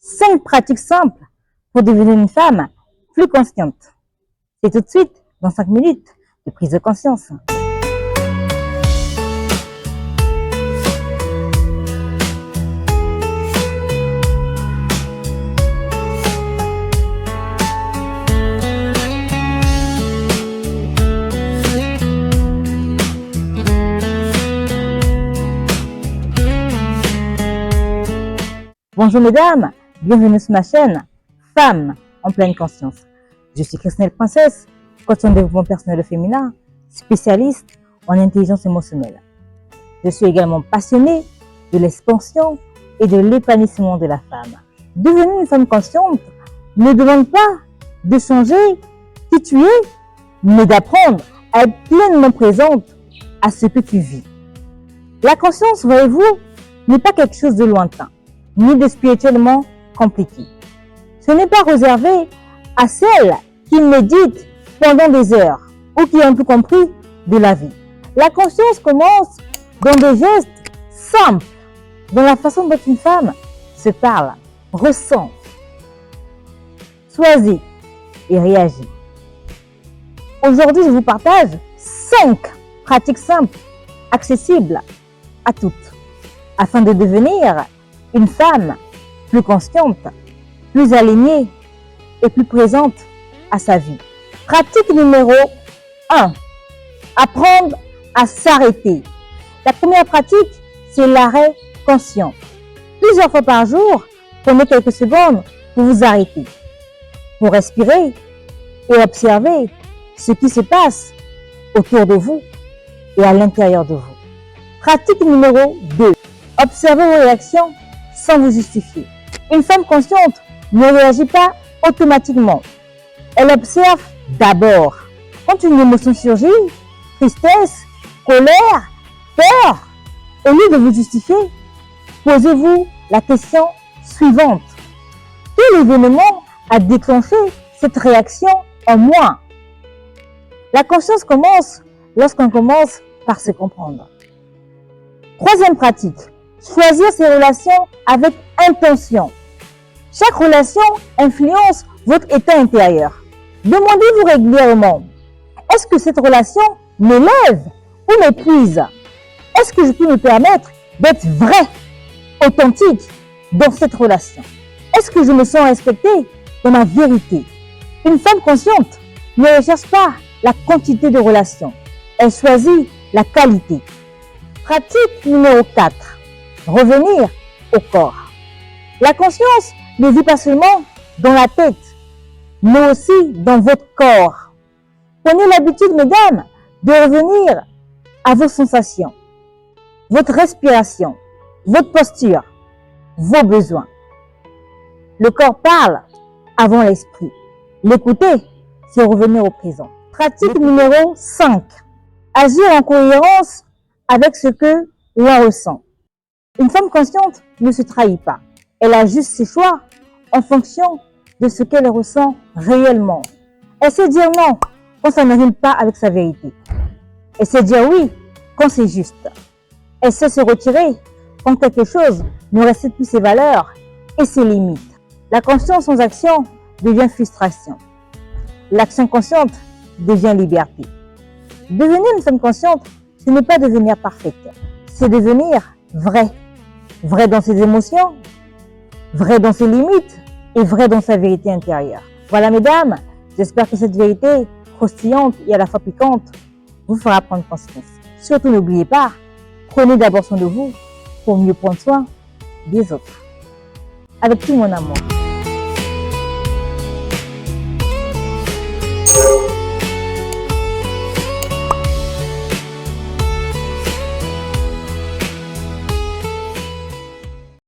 5 pratiques simples pour devenir une femme plus consciente. C'est tout de suite dans 5 minutes de prise de conscience. Bonjour mesdames, bienvenue sur ma chaîne Femmes en pleine conscience. Je suis Christelle Princesse, coach en développement personnel féminin, spécialiste en intelligence émotionnelle. Je suis également passionnée de l'expansion et de l'épanouissement de la femme. Devenir une femme consciente ne demande pas de changer qui tu es, mais d'apprendre à être pleinement présente à ce que tu vis. La conscience, voyez-vous, n'est pas quelque chose de lointain, ni de spirituellement compliqué. Ce n'est pas réservé à celles qui méditent pendant des heures ou qui ont tout compris de la vie. La conscience commence dans des gestes simples, dans la façon dont une femme se parle, ressent, choisit et réagit. Aujourd'hui, je vous partage 5 pratiques simples, accessibles à toutes, afin de devenir une femme plus consciente, plus alignée et plus présente à sa vie. Pratique numéro 1. Apprendre à s'arrêter. La première pratique, c'est l'arrêt conscient. Plusieurs fois par jour, prenez quelques secondes pour vous arrêter, pour respirer et observer ce qui se passe autour de vous et à l'intérieur de vous. Pratique numéro 2. Observez vos réactions sans vous justifier. Une femme consciente ne réagit pas automatiquement. Elle observe d'abord. Quand une émotion surgit, tristesse, colère, peur, au lieu de vous justifier, posez-vous la question suivante. Quel événement a déclenché cette réaction en moi? La conscience commence lorsqu'on commence par se comprendre. Troisième pratique. Choisir ses relations avec intention. Chaque relation influence votre état intérieur. Demandez-vous régulièrement, est-ce que cette relation m'élève ou m'épuise? Est-ce que je peux me permettre d'être vrai, authentique dans cette relation? Est-ce que je me sens respectée dans ma vérité? Une femme consciente ne recherche pas la quantité de relations, elle choisit la qualité. Pratique numéro 4. Revenir au corps. La conscience ne vit pas seulement dans la tête, mais aussi dans votre corps. Prenez l'habitude, mesdames, de revenir à vos sensations, votre respiration, votre posture, vos besoins. Le corps parle avant l'esprit. L'écouter, c'est revenir au présent. Pratique numéro 5. Agir en cohérence avec ce que l'on ressent. Une femme consciente ne se trahit pas. Elle ajuste ses choix en fonction de ce qu'elle ressent réellement. Elle sait dire non quand ça ne rime pas avec sa vérité. Elle sait dire oui quand c'est juste. Elle sait se retirer quand quelque chose ne respecte plus ses valeurs et ses limites. La conscience sans action devient frustration. L'action consciente devient liberté. Devenir une femme consciente, ce n'est pas devenir parfaite. C'est devenir vrai. Vrai dans ses émotions, vrai dans ses limites et vrai dans sa vérité intérieure. Voilà mesdames, j'espère que cette vérité croustillante et à la fois piquante vous fera prendre conscience. Surtout n'oubliez pas, prenez d'abord soin de vous pour mieux prendre soin des autres. Avec tout mon amour.